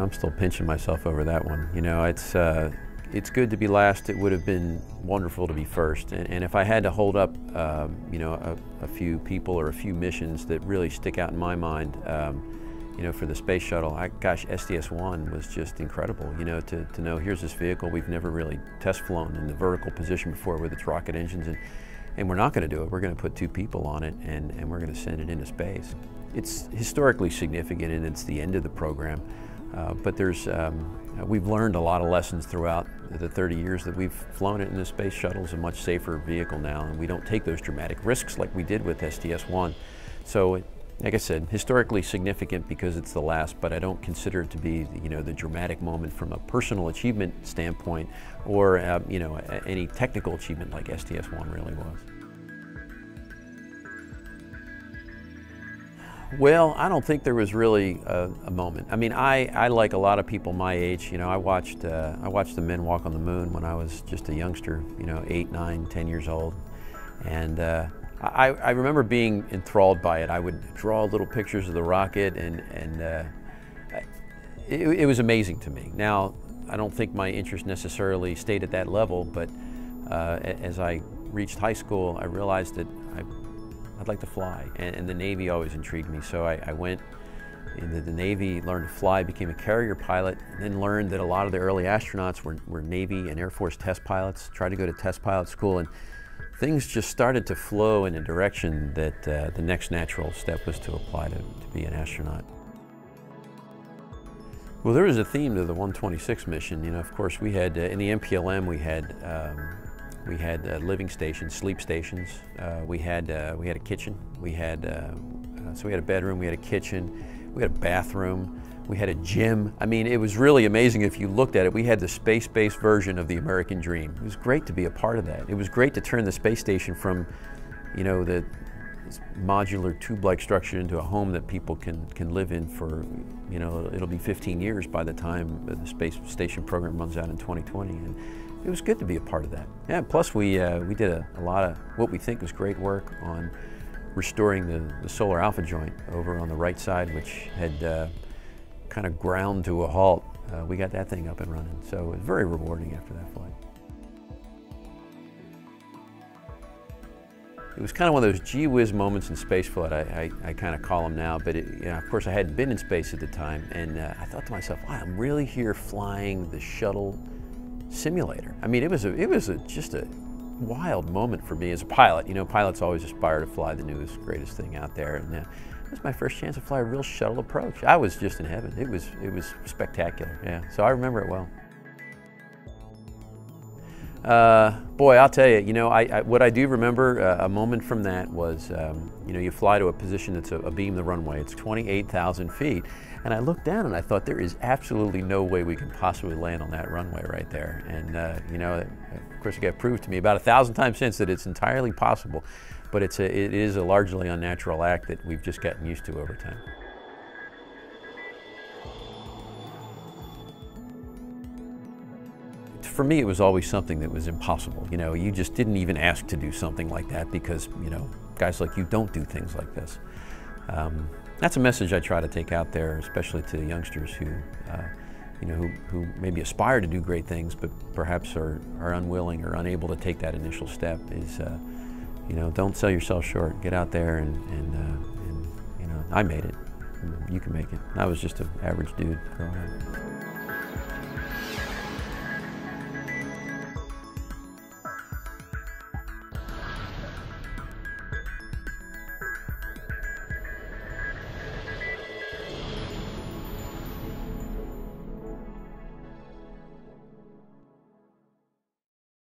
I'm still pinching myself over that one. You know, it's good to be last. It would have been wonderful to be first. And if I had to hold up, you know, a few people or a few missions that really stick out in my mind, you know, for the space shuttle, gosh, STS-1 was just incredible. You know, to know here's this vehicle we've never really test flown in the vertical position before with its rocket engines, and we're not going to do it. We're going to put 2 people on it, and we're going to send it into space. It's historically significant, and it's the end of the program. But we've learned a lot of lessons throughout the 30 years that we've flown it, and the space shuttle is a much safer vehicle now, and we don't take those dramatic risks like we did with STS-1. So, like I said, historically significant because it's the last, but I don't consider it to be, you know, the dramatic moment from a personal achievement standpoint or, you know, any technical achievement like STS-1 really was. Well, I don't think there was really a moment. I mean, I like a lot of people my age, you know, I watched the men walk on the moon when I was just a youngster, you know, 8, 9, 10 years old. And I remember being enthralled by it. I would draw little pictures of the rocket, and it was amazing to me. Now, I don't think my interest necessarily stayed at that level, but as I reached high school, I realized that I'd like to fly, and the Navy always intrigued me. So I went into the Navy, learned to fly, became a carrier pilot, and then learned that a lot of the early astronauts were Navy and Air Force test pilots, tried to go to test pilot school, and things just started to flow in a direction that the next natural step was to apply to be an astronaut. Well, there was a theme to the 126 mission. You know, of course, we had, in the MPLM, we had living stations, sleep stations. We had a kitchen. So we had a bedroom, we had a kitchen, we had a bathroom, we had a gym. I mean, it was really amazing if you looked at it. We had the space-based version of the American dream. It was great to be a part of that. It was great to turn the space station from, you know, this modular tube-like structure into a home that people can live in for, you know, it'll be 15 years by the time the space station program runs out in 2020. And it was good to be a part of that. Yeah, plus we did a lot of what we think was great work on restoring the solar alpha joint over on the right side, which had kind of ground to a halt. We got that thing up and running, so it was very rewarding after that flight. It was kind of one of those gee whiz moments in spaceflight, I kind of call them now, but you know, of course I hadn't been in space at the time, and I thought to myself, wow, I'm really here flying the shuttle simulator. I mean, it was just a wild moment for me as a pilot. You know, pilots always aspire to fly the newest, greatest thing out there, and it was my first chance to fly a real shuttle approach. I was just in heaven. It was spectacular. Yeah, so I remember it well. Boy, I'll tell you. You know, what I do remember a moment from that was, you know, you fly to a position that's abeam the runway. It's 28,000 feet, and I looked down and I thought there is absolutely no way we can possibly land on that runway right there. And you know, of course, it got proved to me about 1,000 times since that it's entirely possible, but it is a largely unnatural act that we've just gotten used to over time. For me, it was always something that was impossible. You know, you just didn't even ask to do something like that because, you know, guys like you don't do things like this. That's a message I try to take out there, especially to youngsters who, you know, who maybe aspire to do great things, but perhaps are unwilling or unable to take that initial step. Is, you know, don't sell yourself short. Get out there and you know, I made it. You can make it. I was just an average dude growing up.